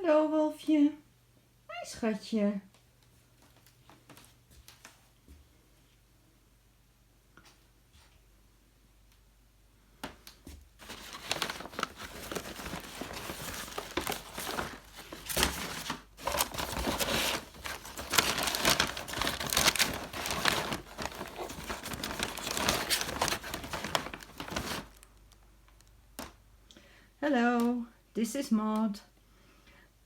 Hallo wolfje. Hi schatje. Hello, this is Maud.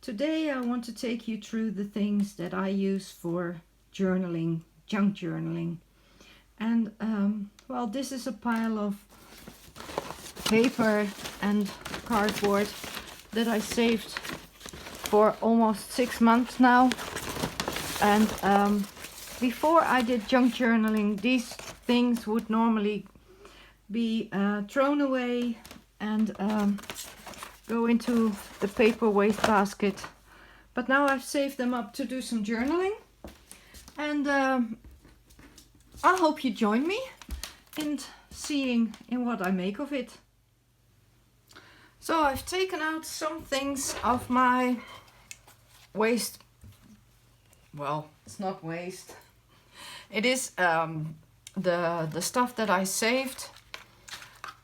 Today I want to take you through the things that I use for journaling, junk journaling. And well, this is a pile of paper and cardboard that I saved for almost 6 months now. And before I did junk journaling, these things would normally be thrown away and go into the paper waste basket. But now I've saved them up to do some journaling, and I hope you join me in seeing in what I make of it. So I've taken out some things of my waste. Well, it's not waste. It is the stuff that I saved,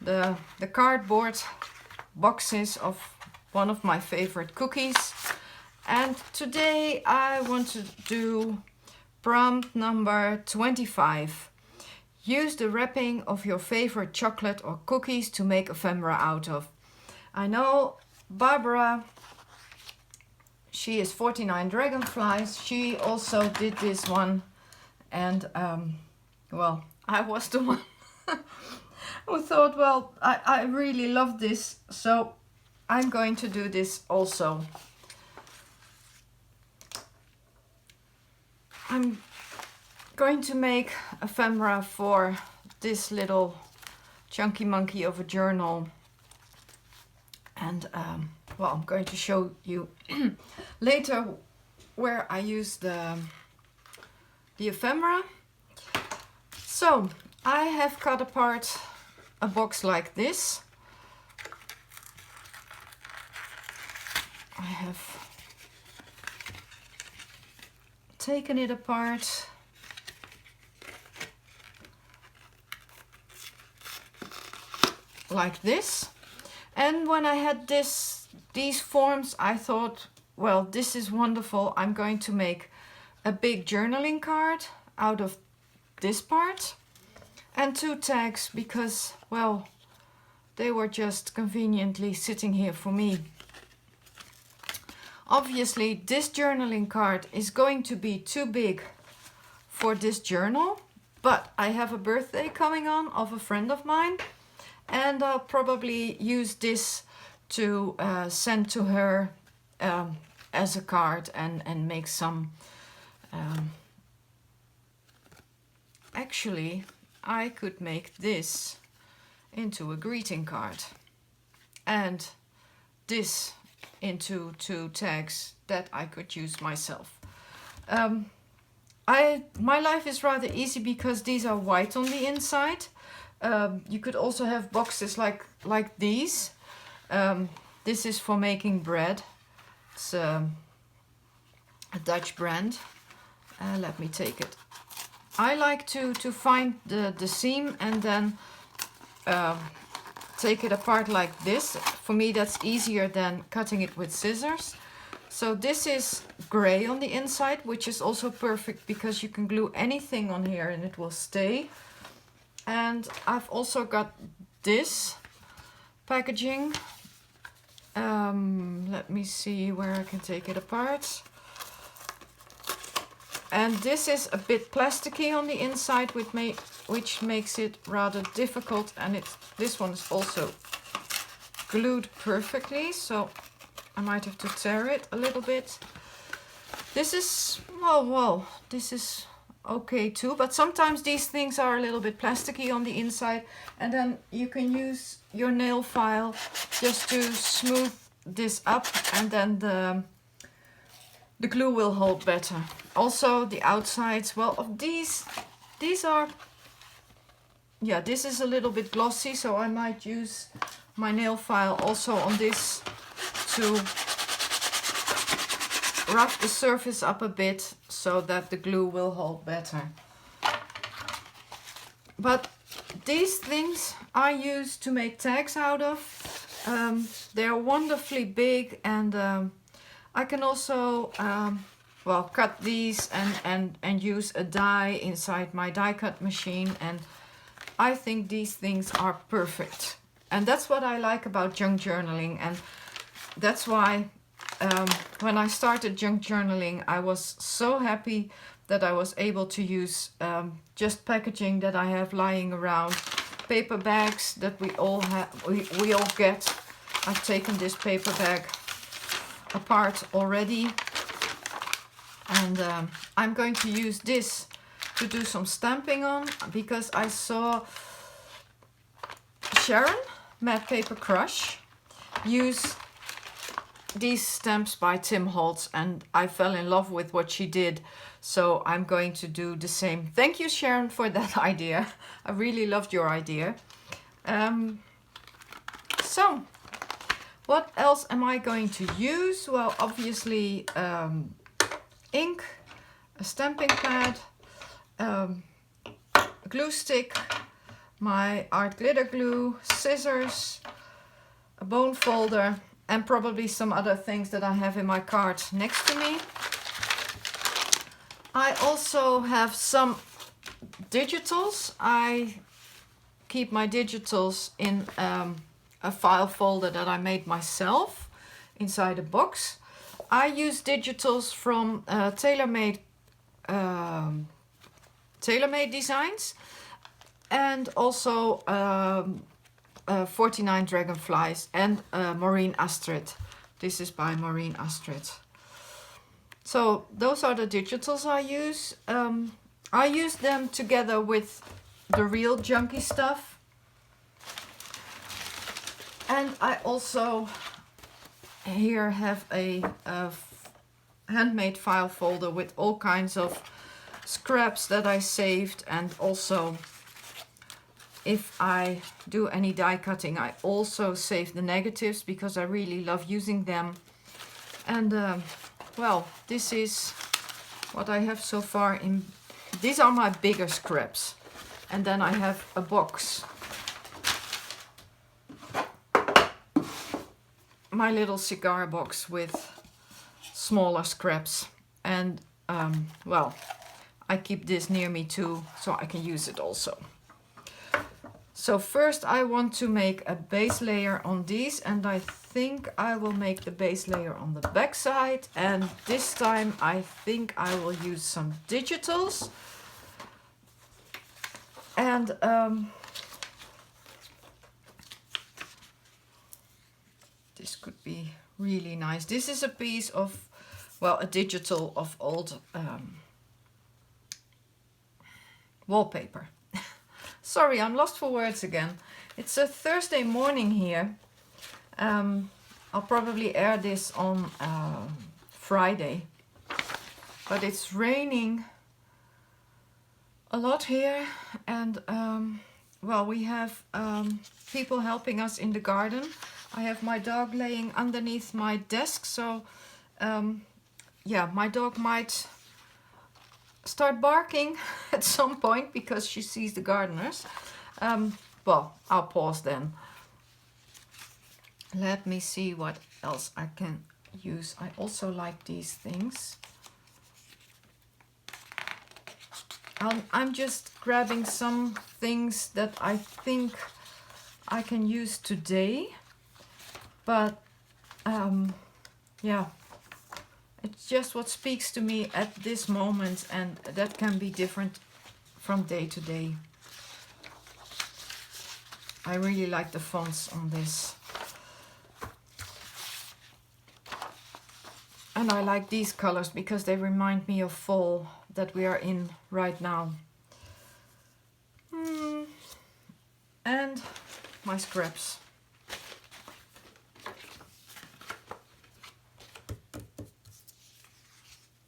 the cardboard boxes of one of my favorite cookies. And today I want to do prompt number 25. Use the wrapping of your favorite chocolate or cookies to make ephemera out of. I know Barbara, she is 49 Dragonflies, she also did this one, and well, I was the one who thought, well, I really love this, so I'm going to do this also. I'm going to make ephemera for this little chunky monkey of a journal, and well, I'm going to show you later where I use the ephemera. So I have cut apart a box like this. I have taken it apart like this, and when I had these forms, I thought, well, this is wonderful. I'm going to make a big journaling card out of this part and 2 tags, because, well, they were just conveniently sitting here for me. Obviously, this journaling card is going to be too big for this journal, but I have a birthday coming on of a friend of mine, and I'll probably use this to send to her as a card and make some. Actually, I could make this into a greeting card and this into 2 tags that I could use myself. My life is rather easy because these are white on the inside. You could also have boxes like these. This is for making bread. It's a Dutch brand. Let me take it. I like to find the seam and then take it apart like this. For me, that's easier than cutting it with scissors. So this is gray on the inside, which is also perfect because you can glue anything on here and it will stay. And I've also got this packaging. Let me see where I can take it apart. And this is a bit plasticky on the inside, which makes it rather difficult. And this one is also glued perfectly, so I might have to tear it a little bit. This is, well, this is okay too, but sometimes these things are a little bit plasticky on the inside, and then you can use your nail file just to smooth this up, and then the glue will hold better. Also the outsides, well, of these are, yeah, this is a little bit glossy, so I might use my nail file also on this to rough the surface up a bit so that the glue will hold better. But these things I use to make tags out of. They're wonderfully big, and I can also well, cut these and use a die inside my die cut machine, and I think these things are perfect. And that's what I like about junk journaling, and that's why when I started junk journaling, I was so happy that I was able to use just packaging that I have lying around, paper bags that we all have, we all get. I've taken this paper bag apart already, and I'm going to use this to do some stamping on, because I saw Sharon, Mad Paper Crush, use these stamps by Tim Holtz, and I fell in love with what she did. So I'm going to do the same. Thank you, Sharon, for that idea. I really loved your idea. So what else am I going to use? Well, obviously ink, a stamping pad, glue stick, my art glitter glue, scissors, a bone folder, and probably some other things that I have in my cart next to me. I also have some digitals. I keep my digitals in a file folder that I made myself inside a box. I use digitals from TaylorMade Designs, and also 49 Dragonflies and Maureen Astrid. This is by Maureen Astrid. So those are the digitals I use. I use them together with the real junky stuff. And I also here have a handmade file folder with all kinds of scraps that I saved, and also if I do any die cutting, I also save the negatives because I really love using them. And well, this is what I have so far in. These are my bigger scraps. And then I have a box. My little cigar box with smaller scraps. And well, I keep this near me too, so I can use it also. So first I want to make a base layer on these, and I think I will make the base layer on the back side, and this time I think I will use some digitals. And this could be really nice. This is a piece of, well, a digital of old wallpaper. Sorry, I'm lost for words again. It's a Thursday morning here. I'll probably air this on Friday. But it's raining a lot here. And, well, we have people helping us in the garden. I have my dog laying underneath my desk. So, yeah, my dog might start barking at some point because she sees the gardeners. Well, I'll pause then. Let me see what else I can use. I also like these things. I'm just grabbing some things that I think I can use today. But yeah, it's just what speaks to me at this moment, and that can be different from day to day. I really like the fonts on this. And I like these colors because they remind me of fall that we are in right now. And my scraps.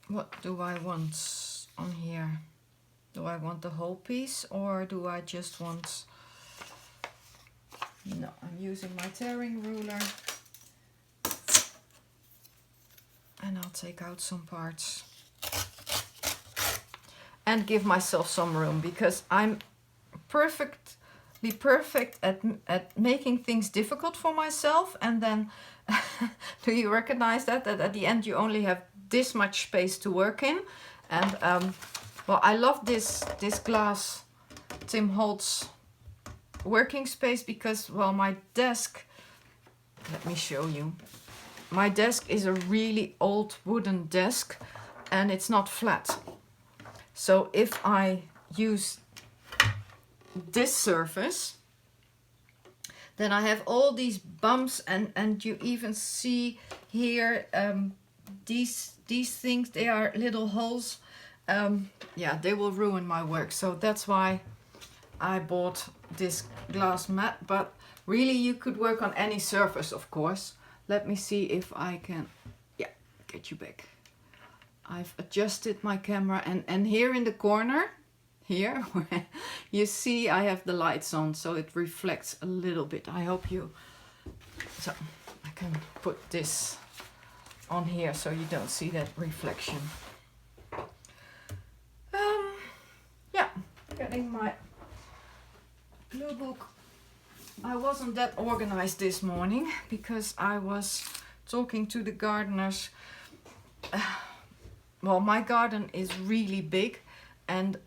What do I want on here? Do I want the whole piece, or do I just want... No, I'm using my tearing ruler. And I'll take out some parts and give myself some room, because I'm perfect at making things difficult for myself, and then do you recognize that at the end you only have this much space to work in? And well, I love this glass Tim Holtz working space, because, well, my desk, let me show you, my desk is a really old wooden desk and it's not flat. So if I use this surface, then I have all these bumps, and you even see here these things, they are little holes. Yeah, they will ruin my work. So that's why I bought this glass mat, but really you could work on any surface, of course. Let me see if I can, yeah, get you back. I've adjusted my camera, and here in the corner, here, where you see I have the lights on, so it reflects a little bit. I hope you, so I can put this on here so you don't see that reflection. Yeah, getting my glue book. I wasn't that organized this morning because I was talking to the gardeners. Well, my garden is really big, and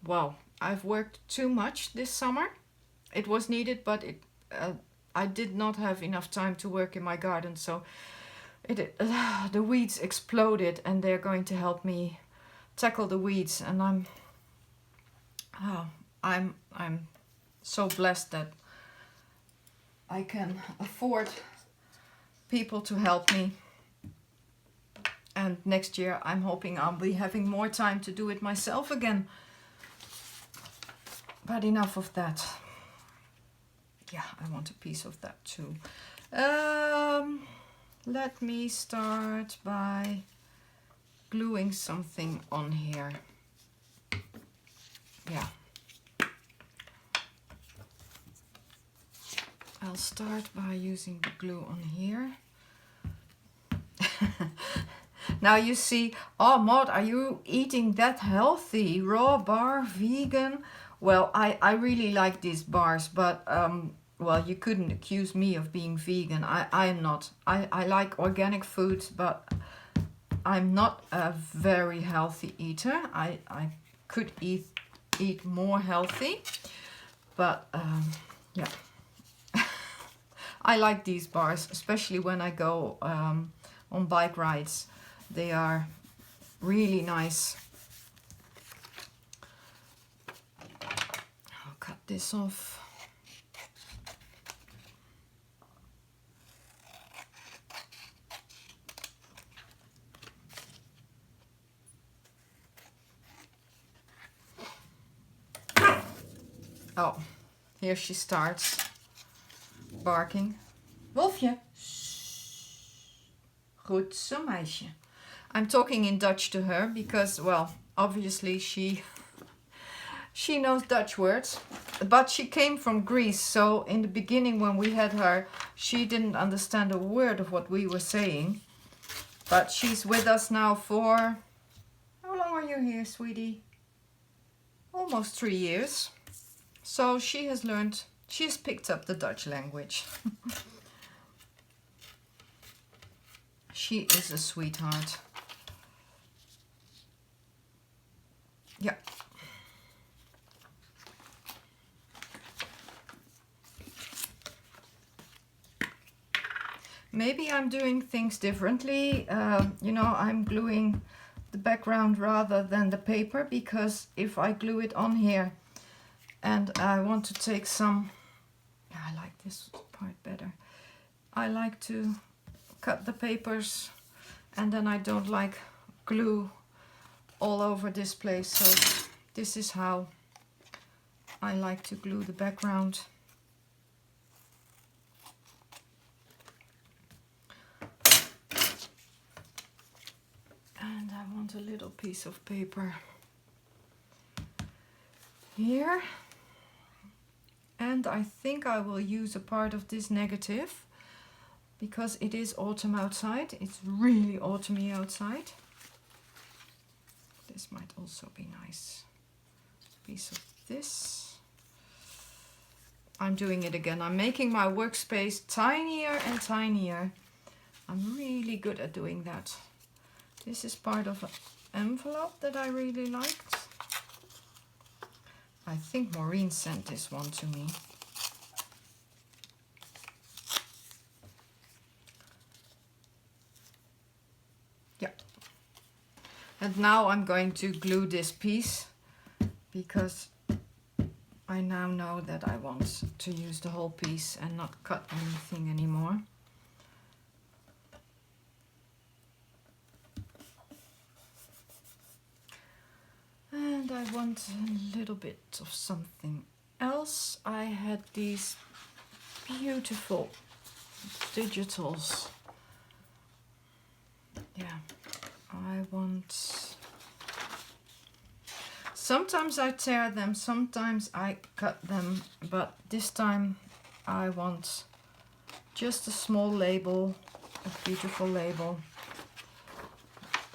well, I've worked too much this summer. It was needed, but I did not have enough time to work in my garden, so the weeds exploded, and they're going to help me tackle the weeds. And I'm so blessed that I can afford people to help me. And next year I'm hoping I'll be having more time to do it myself again. But enough of that. Yeah, I want a piece of that too. Let me start by gluing something on here. Yeah. I'll start by using the glue on here. Now you see, oh Maud, are you eating that healthy? Raw bar, vegan? Well, I really like these bars, but well, you couldn't accuse me of being vegan. I am not. I like organic foods, but I'm not a very healthy eater. I could eat more healthy, but yeah. I like these bars, especially when I go on bike rides. They are really nice. I'll cut this off. Oh, here she starts barking. Wolfje. Goed zo, meisje. I'm talking in Dutch to her because, well, obviously she knows Dutch words, but she came from Greece, so in the beginning when we had her, she didn't understand a word of what we were saying. But she's with us now for, how long are you here, sweetie? Almost 3 years. So she has learned, she has picked up the Dutch language. She is a sweetheart. Yeah. Maybe I'm doing things differently. You know, I'm gluing the background rather than the paper, because if I glue it on here and I want to take some, I like this part better. I like to cut the papers, and then I don't like glue all over this place. So this is how I like to glue the background. And I want a little piece of paper here. And I think I will use a part of this negative, because it is autumn outside. It's really autumny outside. This might also be nice. Piece of this. I'm doing it again. I'm making my workspace tinier and tinier. I'm really good at doing that. This is part of an envelope that I really liked. I think Maureen sent this one to me. Yeah. And now I'm going to glue this piece because I now know that I want to use the whole piece and not cut anything anymore. And I want a little bit of something else. I had these beautiful digitals. Yeah, I want... Sometimes I tear them, sometimes I cut them, but this time I want just a small label, a beautiful label.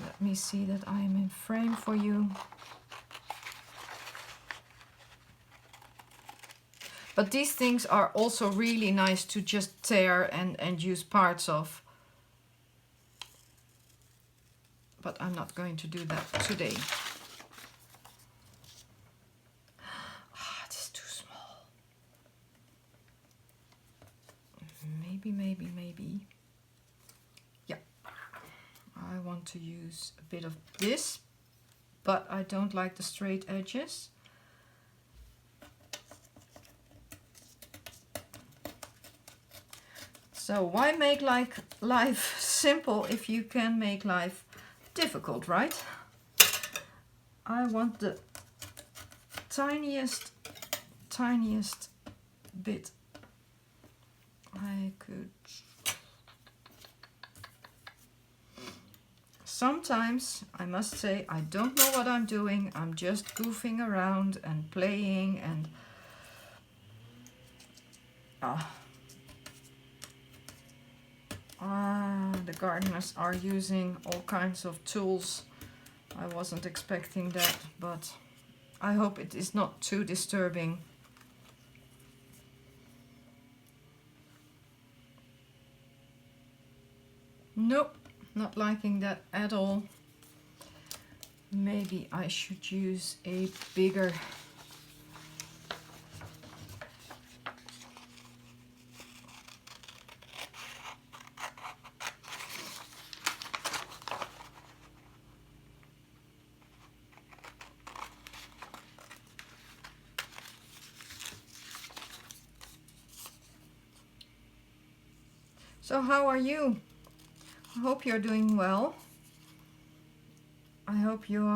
Let me see that I am in frame for you. But these things are also really nice to just tear and use parts of. But I'm not going to do that today. Ah, this is too small. Maybe. Yeah. I want to use a bit of this, but I don't like the straight edges. So why make life simple if you can make life difficult, right? I want the tiniest bit I could. Sometimes, I must say, I don't know what I'm doing. I'm just goofing around and playing and... the gardeners are using all kinds of tools. I wasn't expecting that, but I hope it is not too disturbing. Nope, not liking that at all. Maybe I should use a bigger... So how are you? I hope you're doing well. I hope you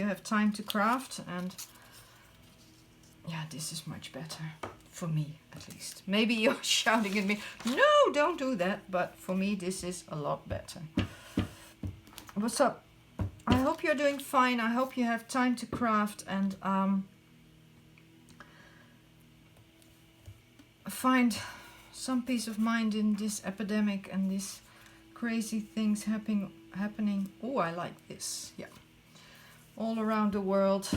have time to craft, and yeah, this is much better for me at least. Maybe you're shouting at me, no, don't do that, but for me this is a lot better. What's up? I hope you're doing fine. I hope you have time to craft and find some peace of mind in this epidemic and these crazy things happening. Oh, I like this. Yeah, all around the world.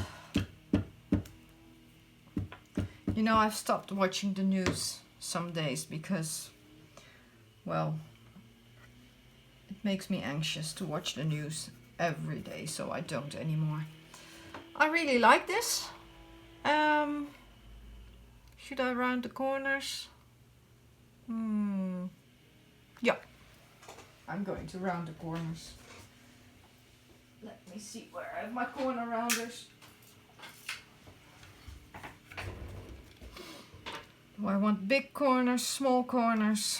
You know, I've stopped watching the news some days because, well, it makes me anxious to watch the news every day, so I don't anymore. I really like this. Should I round the corners? Yeah, I'm going to round the corners. Let me see where I have my corner rounders. Do I want big corners, small corners?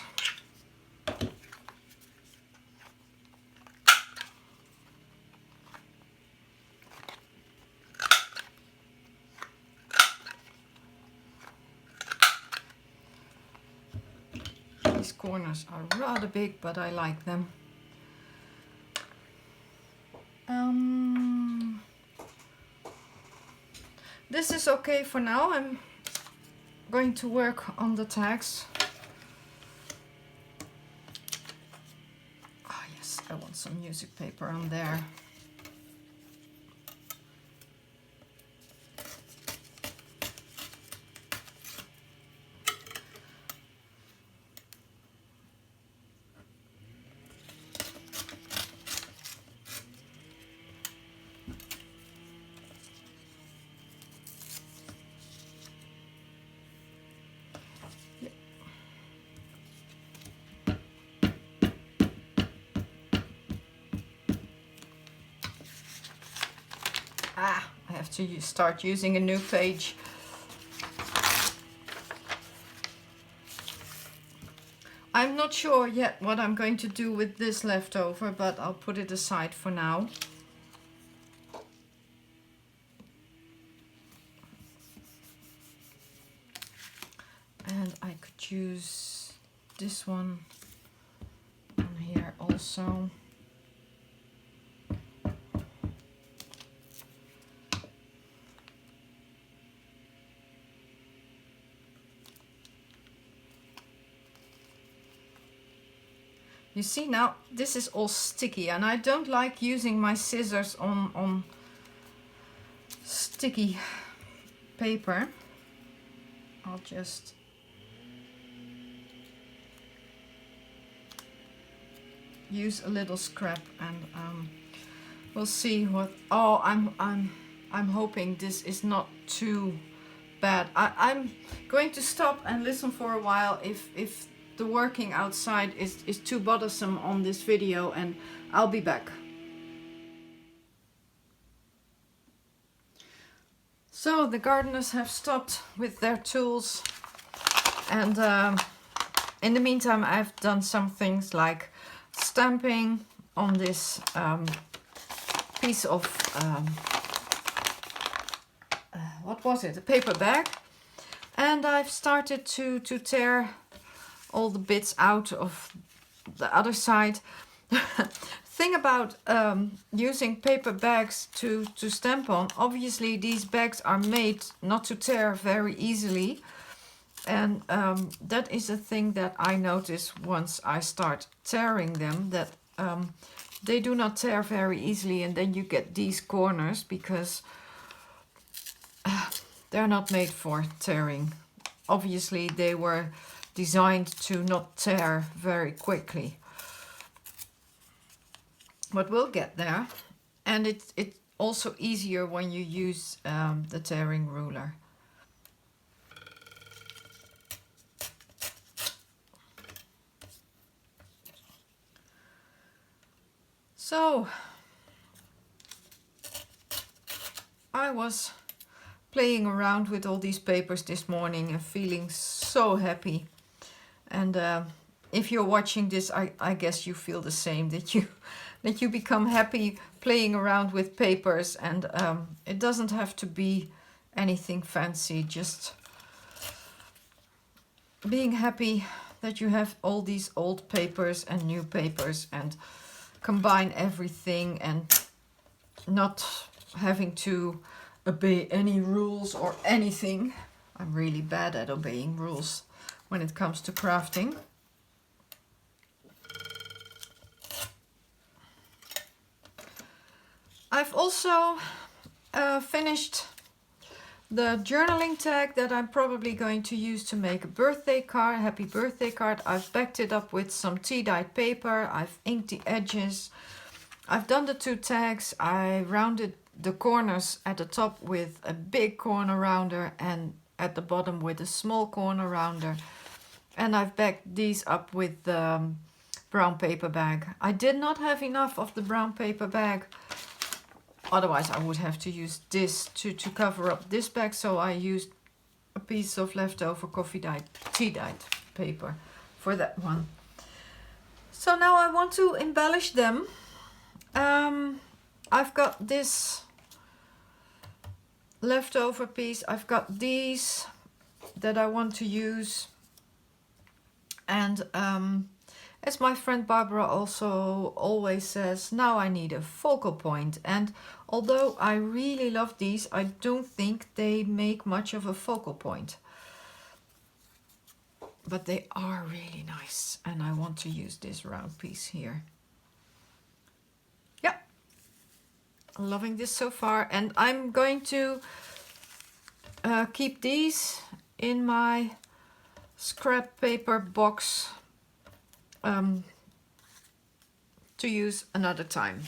These corners are rather big, but I like them. This is okay for now. I'm going to work on the tags. Yes, I want some music paper on there. I have to start using a new page. I'm not sure yet what I'm going to do with this leftover, but I'll put it aside for now. And I could use this one on here also. You see now, this is all sticky and I don't like using my scissors on sticky paper. I'll just use a little scrap and we'll see what. Oh, I'm hoping this is not too bad. I'm going to stop and listen for a while if the working outside is too bothersome on this video, and I'll be back. So the gardeners have stopped with their tools, and in the meantime I've done some things like stamping on this piece of what was it, a paper bag, and I've started to tear all the bits out of the other side. Thing about using paper bags to stamp on, obviously these bags are made not to tear very easily, and that is a thing that I notice once I start tearing them, that they do not tear very easily, and then you get these corners because they're not made for tearing. Obviously they were designed to not tear very quickly, but we'll get there. And it's also easier when you use the tearing ruler. So I was playing around with all these papers this morning and feeling so happy. And if you're watching this, I guess you feel the same, that you become happy playing around with papers, and it doesn't have to be anything fancy, just being happy that you have all these old papers and new papers and combine everything and not having to obey any rules or anything. I'm really bad at obeying rules when it comes to crafting. I've also finished the journaling tag that I'm probably going to use to make a birthday card, happy birthday card. I've backed it up with some tea-dyed paper. I've inked the edges. I've done the 2 tags. I rounded the corners at the top with a big corner rounder and at the bottom with a small corner rounder. And I've backed these up with the brown paper bag. I did not have enough of the brown paper bag. Otherwise I would have to use this to cover up this bag. So I used a piece of leftover tea-dyed paper for that one. So now I want to embellish them. I've got this leftover piece. I've got these that I want to use. And as my friend Barbara also always says, now I need a focal point. And although I really love these, I don't think they make much of a focal point. But they are really nice, and I want to use this round piece here. Loving this so far, and I'm going to keep these in my scrap paper box to use another time.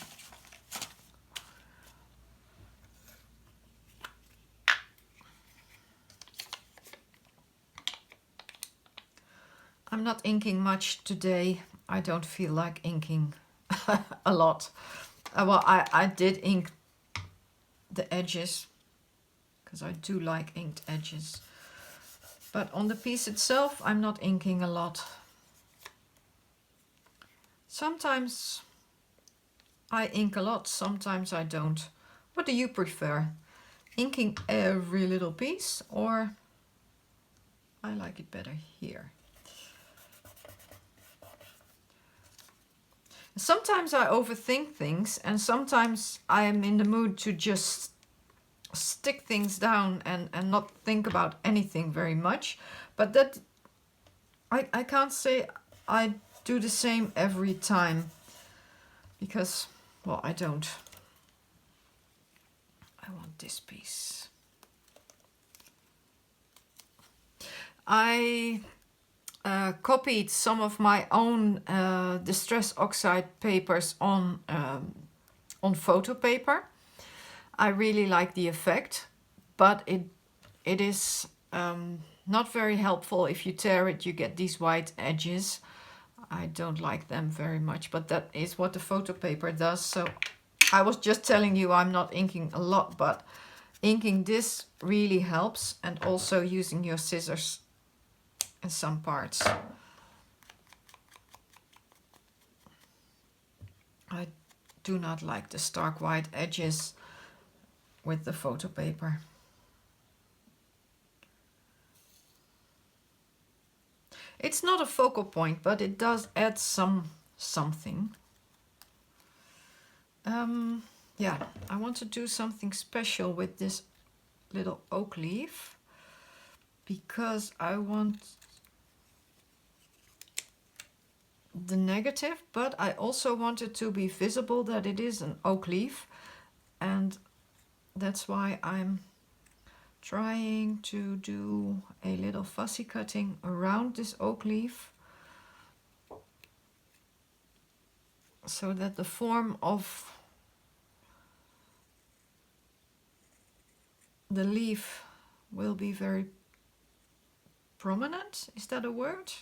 I'm not inking much today. I don't feel like inking a lot. Well, I did ink the edges because I do like inked edges. But on the piece itself, I'm not inking a lot. Sometimes I ink a lot, sometimes I don't. What do you prefer? Inking every little piece, or I like it better here? Sometimes I overthink things, and sometimes I am in the mood to just stick things down and not think about anything very much. But that I can't say I do the same every time, because, well, I don't. I want this piece. I copied some of my own distress oxide papers on photo paper. I really like the effect, but it is not very helpful. If you tear it, you get these white edges. I don't like them very much, but that is what the photo paper does. So I was just telling you I'm not inking a lot, but inking this really helps, and also using your scissors in some parts. I do not like the stark white edges with the photo paper. It's not a focal point, but it does add something. Yeah, I want to do something special with this little oak leaf, because I want the negative, but I also want it to be visible that it is an oak leaf, and that's why I'm trying to do a little fussy cutting around this oak leaf, so that the form of the leaf will be very prominent. Is that a word?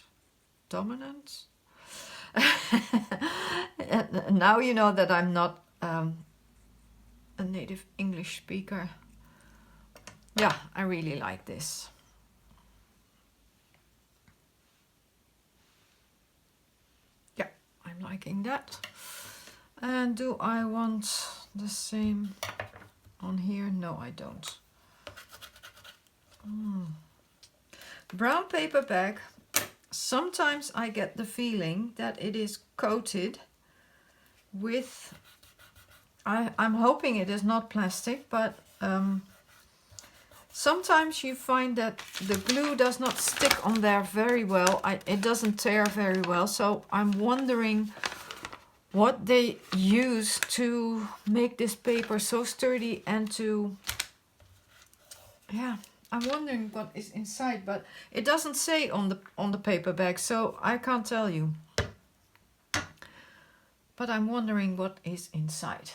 Dominant? Now you know that I'm not a native English speaker. Yeah, I really like this. Yeah, I'm liking that. And do I want the same on here? No, I don't. Brown paper bag. Sometimes I get the feeling that it is coated with, I'm hoping it is not plastic, but sometimes you find that the glue does not stick on there very well. It doesn't tear very well, so I'm wondering what they use to make this paper so sturdy and to, yeah, I'm wondering what is inside, but it doesn't say on the paper bag, so I can't tell you. But I'm wondering what is inside.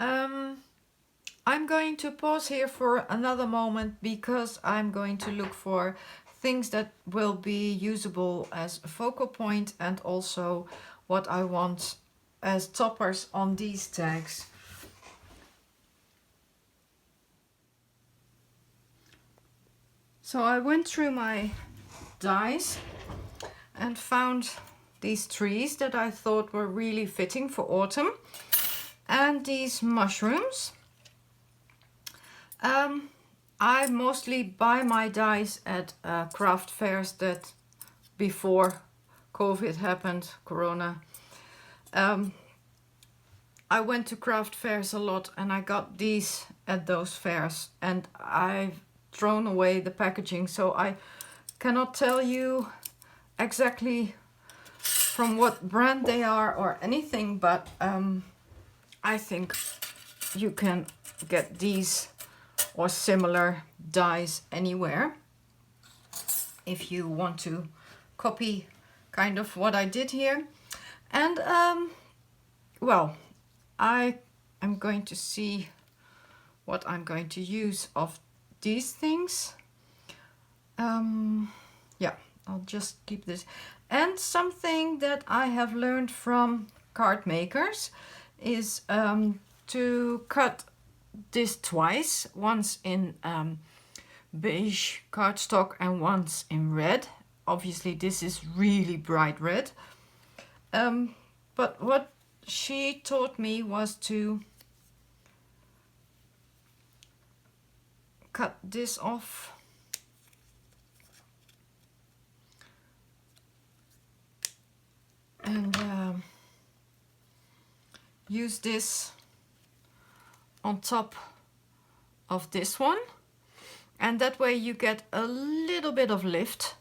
I'm going to pause here for another moment, because I'm going to look for things that will be usable as a focal point, and also what I want as toppers on these tags. So I went through my dies and found these trees that I thought were really fitting for autumn, and these mushrooms. I mostly buy my dies at craft fairs that before COVID happened, Corona. I went to craft fairs a lot, and I got these at those fairs, and I've thrown away the packaging, so I cannot tell you exactly from what brand they are or anything, but I think you can get these or similar dies anywhere if you want to copy kind of what I did here. And well, I am going to see what I'm going to use of these things. Yeah, I'll just keep this. And something that I have learned from card makers is to cut this twice, once in beige cardstock and once in red. Obviously this is really bright red, but what she taught me was to cut this off and use this on top of this one, and that way you get a little bit of lift.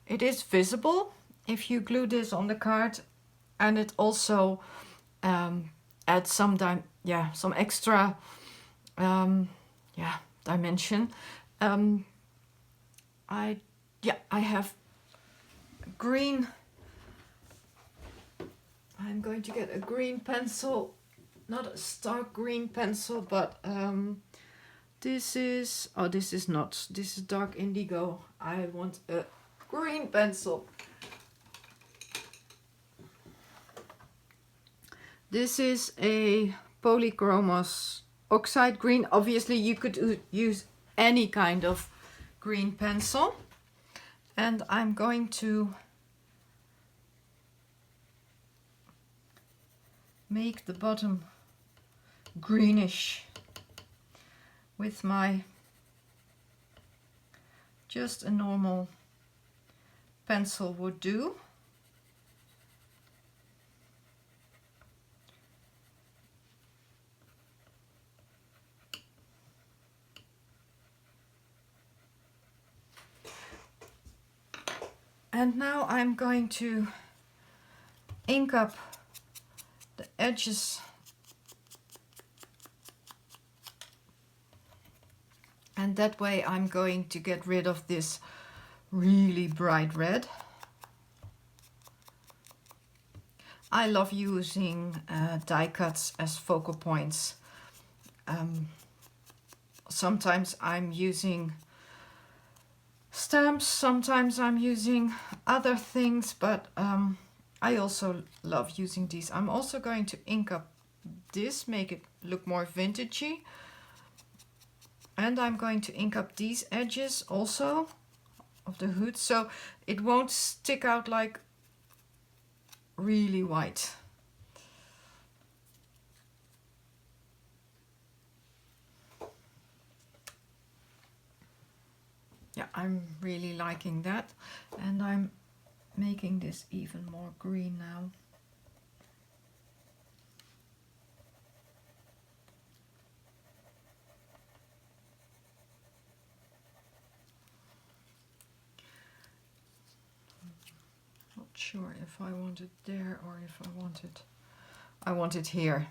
It is visible if you glue this on the card, and it also adds some some extra dimension. I have green. I'm going to get a green pencil, not a stark green pencil, but this is dark indigo. I want a green pencil. This is a polychromos oxide green. Obviously you could use any kind of green pencil, and I'm going to make the bottom greenish with my just a normal pencil would do. And now I'm going to ink up the edges and that way I'm going to get rid of this really bright red. I love using die cuts as focal points. Sometimes I'm using stamps, sometimes I'm using other things, but I also love using these. I'm also going to ink up this, make it look more vintagey. And I'm going to ink up these edges also of the hood, so it won't stick out like really white. Yeah, I'm really liking that, and I'm making this even more green now. Not sure if I want it there or if I want it here.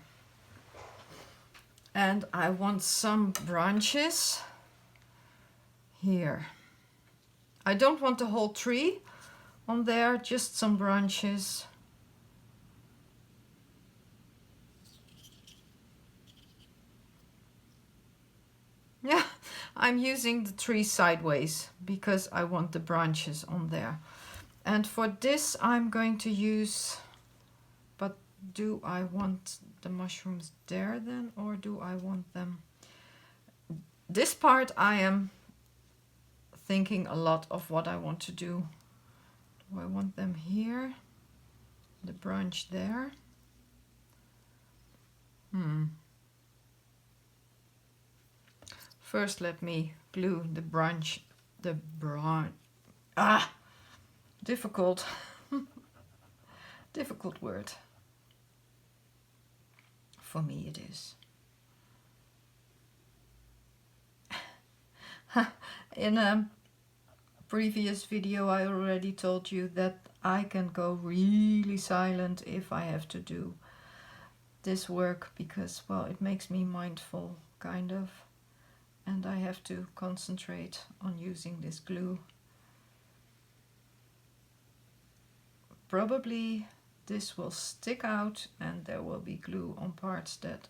And I want some branches here. I don't want the whole tree on there, just some branches. Yeah, I'm using the tree sideways because I want the branches on there. And for this I'm going to use, but do I want the mushrooms there then, or do I want them? This part I am thinking a lot of what I want to do. Do I want them here? The branch there? First let me glue the branch, difficult. Difficult word. For me it is. In a previous video I already told you that I can go really silent if I have to do this work because, well, it makes me mindful, kind of, and I have to concentrate on using this glue. Probably this will stick out and there will be glue on parts that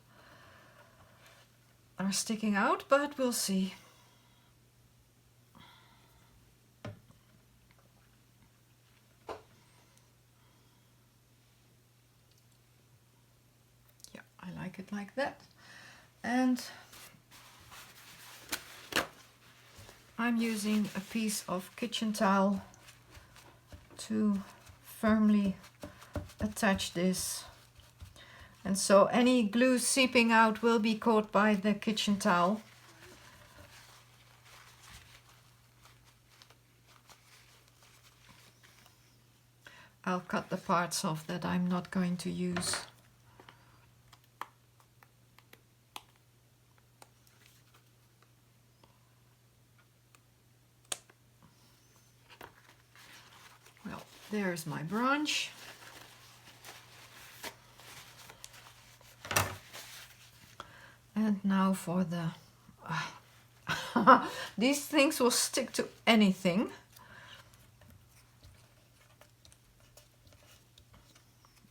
are sticking out, but we'll see. Yeah, I like it like that. And I'm using a piece of kitchen towel to firmly attach this, and so any glue seeping out will be caught by the kitchen towel. I'll cut the parts off that I'm not going to use. Well, there's my branch. And now for the... these things will stick to anything.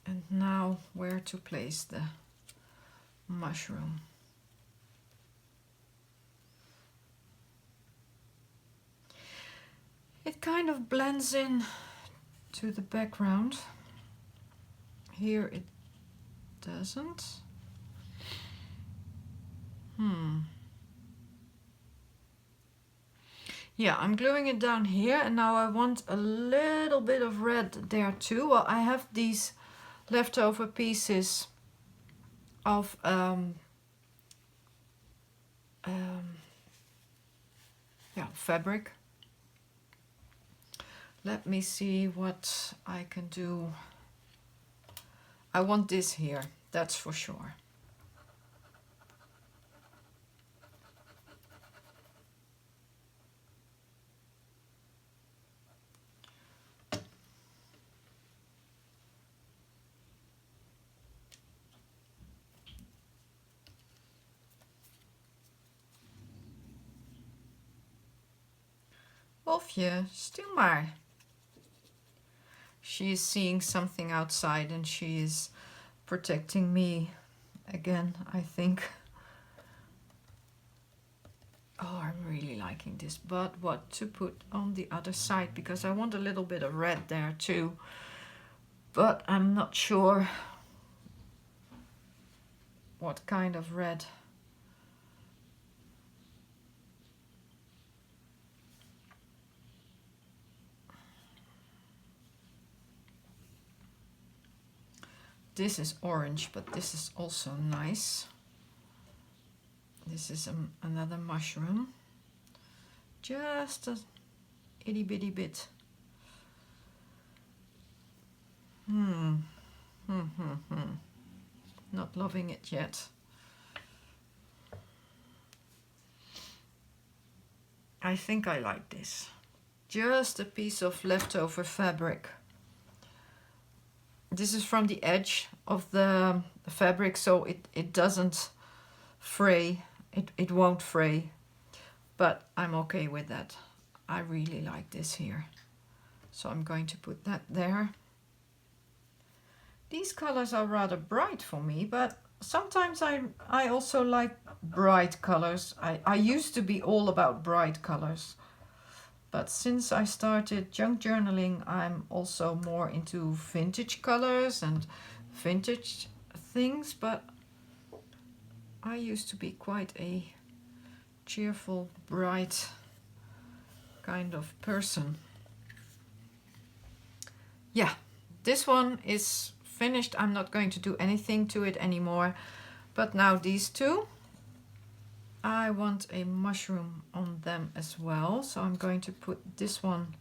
And now where to place the mushroom. It kind of blends in to the background. Here it doesn't. Yeah, I'm gluing it down here, and now I want a little bit of red there too. Well, I have these leftover pieces of fabric. Let me see what I can do. I want this here, that's for sure. Wolfje, stil maar. She is seeing something outside and she is protecting me again, I think. Oh, I'm really liking this, but what to put on the other side, because I want a little bit of red there too, but I'm not sure what kind of red. This is orange, but this is also nice. This is another mushroom. Just a itty bitty bit. Not loving it yet. I think I like this. Just a piece of leftover fabric. This is from the edge of the fabric, so it doesn't fray. It won't fray, but I'm okay with that. I really like this here. So I'm going to put that there. These colors are rather bright for me, but sometimes I also like bright colors. I used to be all about bright colors. But since I started junk journaling, I'm also more into vintage colors and vintage things, but I used to be quite a cheerful, bright kind of person. Yeah, this one is finished. I'm not going to do anything to it anymore. But now these two, I want a mushroom on them as well. So I'm going to put this one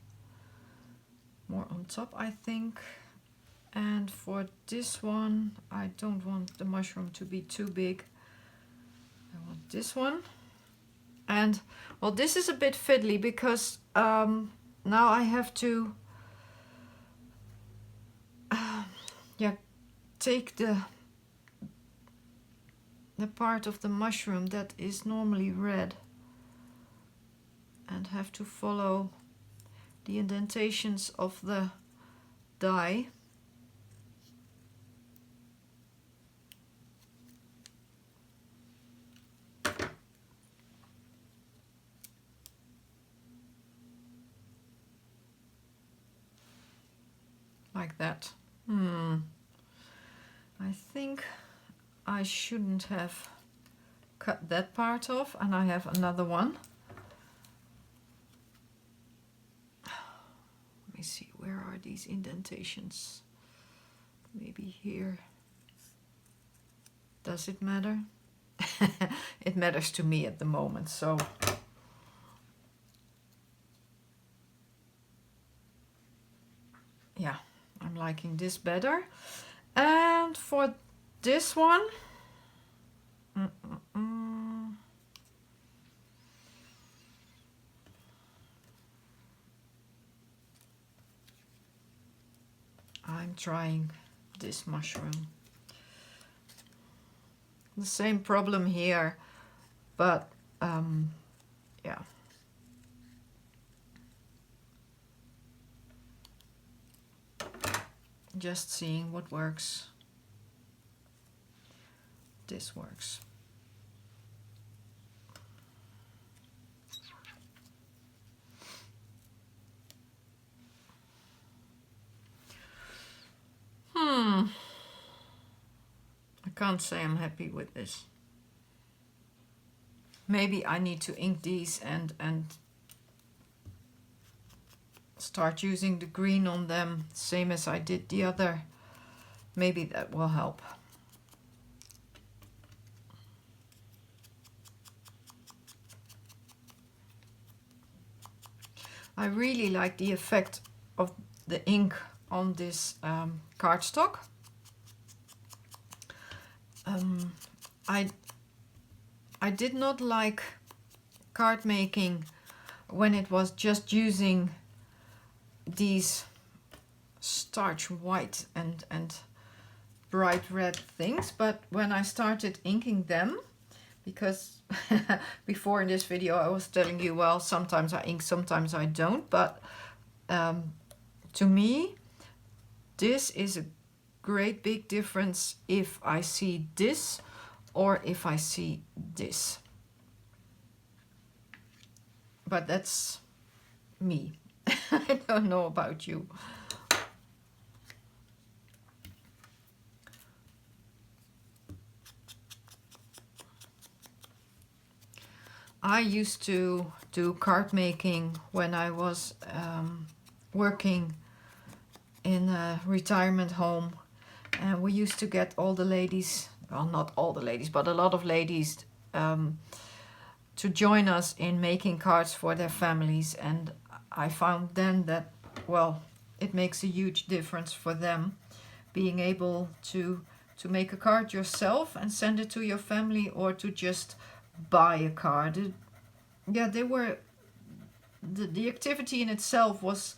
more on top, I think. And for this one, I don't want the mushroom to be too big. I want this one. And well, this is a bit fiddly because now I have to take the the part of the mushroom that is normally red and have to follow the indentations of the die. Like that. I think I shouldn't have cut that part off, and I have another one. Let me see, where are these indentations? Maybe here. Does it matter? It matters to me at the moment, so yeah, I'm liking this better. And for this one, I'm trying this mushroom. The same problem here, but yeah. Just seeing what works. This works. I can't say I'm happy with this. Maybe I need to ink these and start using the green on them, same as I did the other. Maybe that will help. I really like the effect of the ink on this cardstock. I did not like card making when it was just using these starch white and bright red things, but when I started inking them, because before in this video I was telling you, well, sometimes I ink, sometimes I don't, but to me this is a great big difference if I see this or if I see this. But that's me. I don't know about you. I used to do card making when I was working in a retirement home, and we used to get all the ladies, well, not all the ladies, but a lot of ladies to join us in making cards for their families. And I found then that, well, it makes a huge difference for them being able to make a card yourself and send it to your family, or to just buy a card. Yeah, they were, the activity in itself was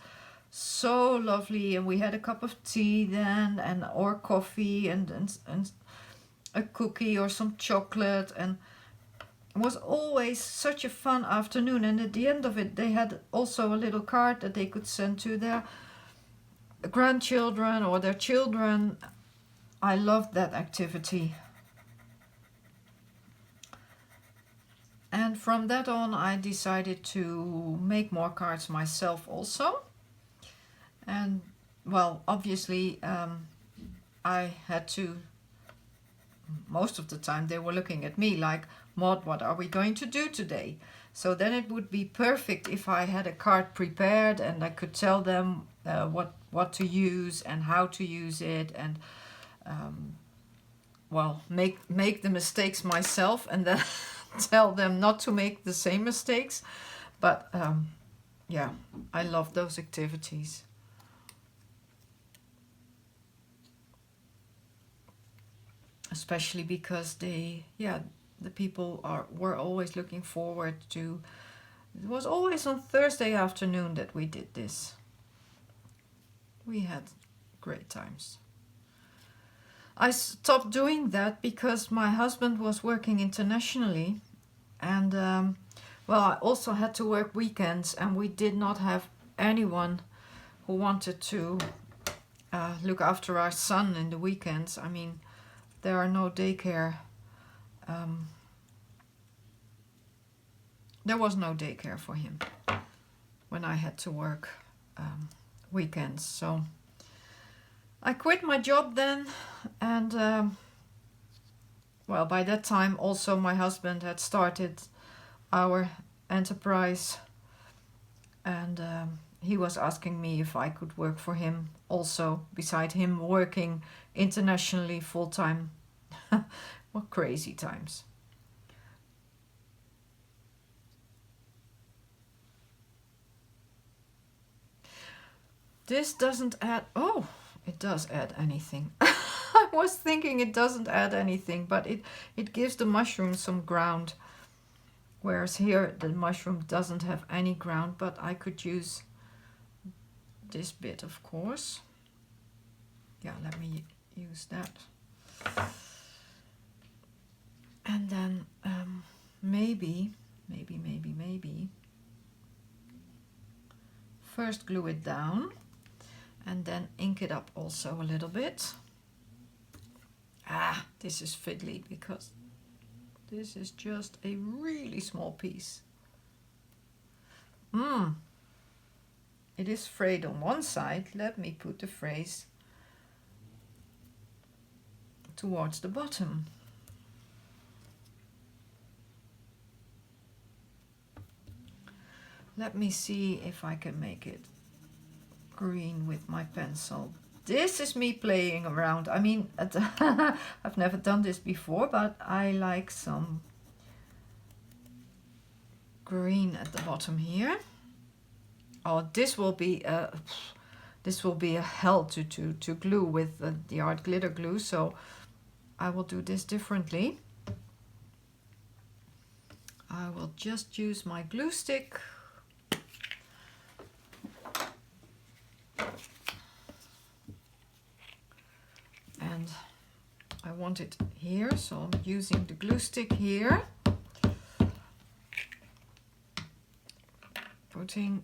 so lovely, and we had a cup of tea then, and or coffee and a cookie or some chocolate, and it was always such a fun afternoon. And at the end of it they had also a little card that they could send to their grandchildren or their children. I loved that activity. And from that on I decided to make more cards myself also. And well, obviously I had to, most of the time they were looking at me like, Maud, what are we going to do today? So then it would be perfect if I had a card prepared and I could tell them what to use and how to use it, and well, make the mistakes myself and then tell them not to make the same mistakes. But yeah, I love those activities. Especially because the people were always looking forward to, it was always on Thursday afternoon that we did this. We had great times. I stopped doing that because my husband was working internationally, and well, I also had to work weekends, and we did not have anyone who wanted to look after our son in the weekends. I mean, there are no daycare. There was no daycare for him when I had to work weekends. So I quit my job then, and well, by that time also my husband had started our enterprise, and he was asking me if I could work for him also, beside him working internationally full-time. What crazy times. This doesn't add... Oh, it does add anything. I was thinking it doesn't add anything, but it gives the mushroom some ground. Whereas here the mushroom doesn't have any ground, but I could use this bit, of course. Yeah, let me use that. And then maybe first glue it down and then ink it up also a little bit. Ah, this is fiddly because this is just a really small piece. It is frayed on one side. Let me put the frays towards the bottom. Let me see if I can make it green with my pencil. This is me playing around. I mean, I've never done this before, but I like some green at the bottom here. Oh, this will be a hell to glue with the art glitter glue, so I will do this differently. I will just use my glue stick. And I want it here, so I'm using the glue stick here. Putting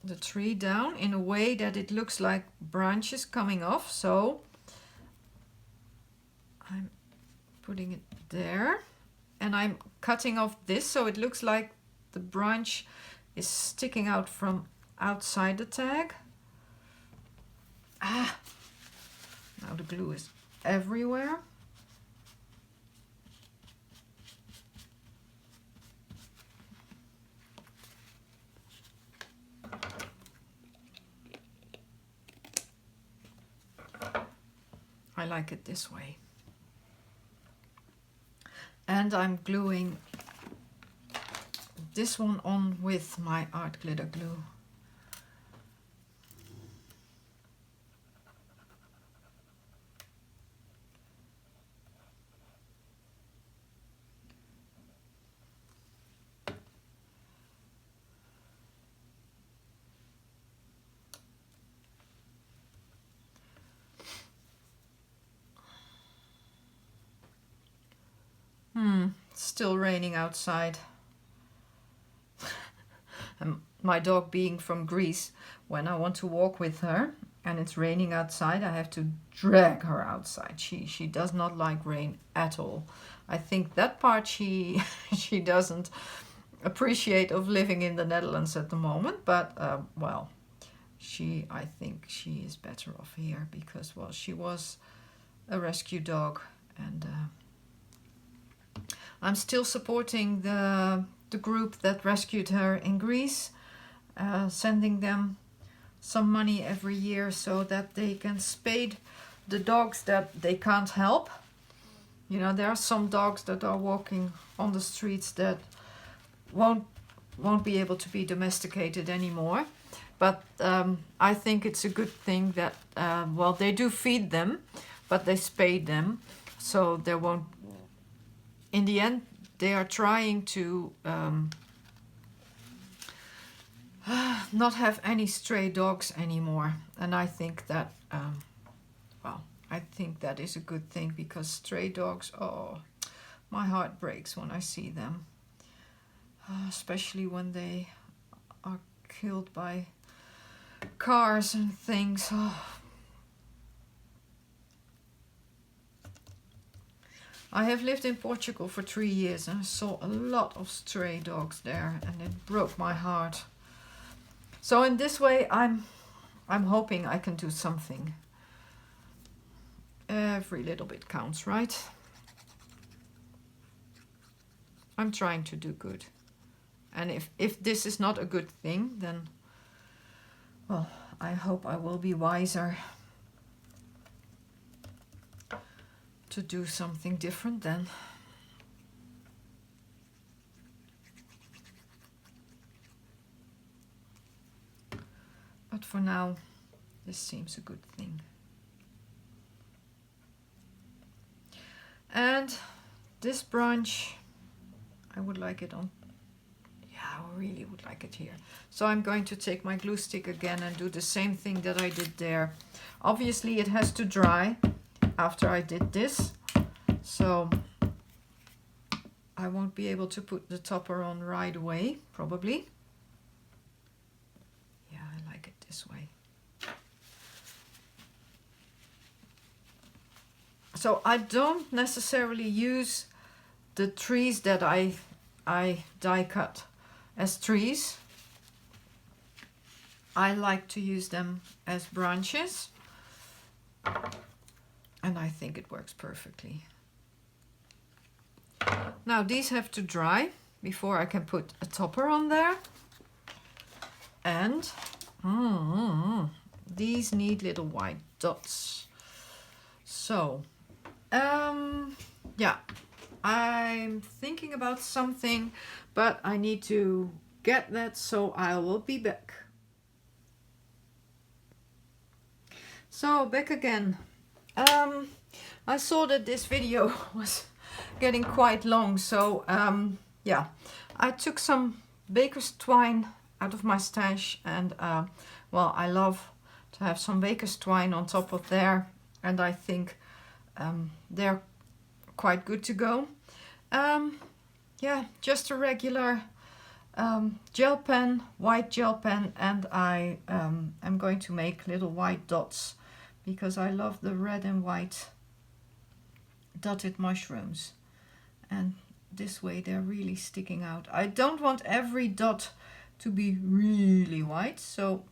the tree down in a way that it looks like branches coming off, so I'm putting it there and I'm cutting off this so it looks like the branch is sticking out from outside the tag. Ah, now the glue is everywhere. I like it this way. And I'm gluing this one on with my art glitter glue. Still raining outside. And my dog being from Greece, when I want to walk with her and it's raining outside, I have to drag her outside. She does not like rain at all. I think that part she doesn't appreciate of living in the Netherlands at the moment, but well, I think she is better off here because, well, she was a rescue dog, and I'm still supporting the group that rescued her in Greece, sending them some money every year so that they can spade the dogs that they can't help. You know, there are some dogs that are walking on the streets that won't be able to be domesticated anymore. But I think it's a good thing that, well, they do feed them, but they spade them, so there won't... In the end, they are trying to not have any stray dogs anymore. And I think that, well, I think that is a good thing, because stray dogs, oh, my heart breaks when I see them. Especially when they are killed by cars and things. Oh. I have lived in Portugal for 3 years and I saw a lot of stray dogs there, and it broke my heart. So in this way, I'm hoping I can do something. Every little bit counts, right? I'm trying to do good. And if this is not a good thing, then, well, I hope I will be wiser to do something different then. But for now, this seems a good thing. And this branch, I would like it on, yeah, I really would like it here. So I'm going to take my glue stick again and do the same thing that I did there. Obviously it has to dry after I did this, so I won't be able to put the topper on right away, probably. Yeah, I like it this way. So I don't necessarily use the trees that I die cut as trees. I like to use them as branches, and I think it works perfectly. Now these have to dry before I can put a topper on there. And these need little white dots. So yeah, I'm thinking about something, but I need to get that, so I will be back. So back again. I saw that this video was getting quite long, so yeah, I took some baker's twine out of my stash, and well, I love to have some baker's twine on top of there, and I think they're quite good to go. Yeah, just a regular gel pen, white gel pen, and I am going to make little white dots because I love the red and white dotted mushrooms, and this way they're really sticking out. I don't want every dot to be really white, so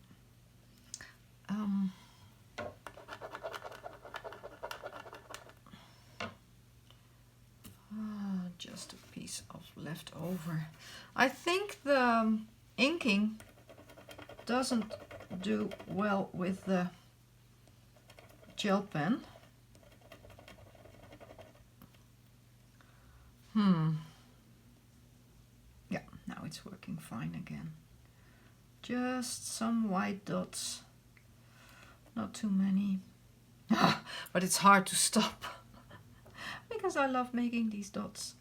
just a piece of leftover. I think the inking doesn't do well with the gel pen. Yeah, now it's working fine again. Just some white dots, not too many. But it's hard to stop because I love making these dots.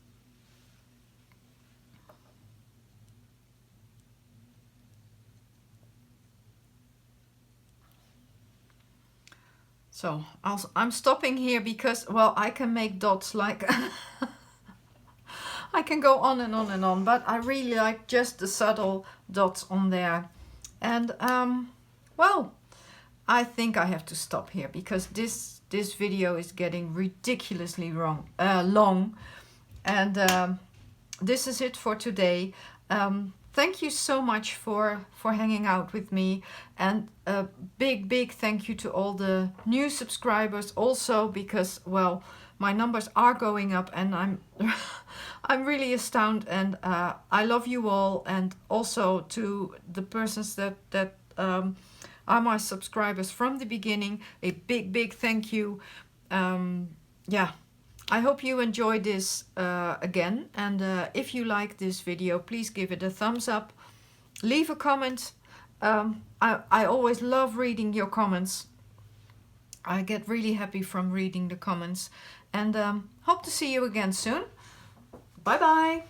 So I'm stopping here because, well, I can make dots like I can go on and on and on, but I really like just the subtle dots on there. And well, I think I have to stop here because this video is getting ridiculously long, and this is it for today. Thank you so much for hanging out with me, and a big thank you to all the new subscribers also, because, well, my numbers are going up and I'm really astounded, and I love you all. And also to the persons that are my subscribers from the beginning, a big thank you. Yeah, I hope you enjoyed this again, and if you like this video, please give it a thumbs up, leave a comment. I always love reading your comments. I get really happy from reading the comments, and hope to see you again soon. Bye bye.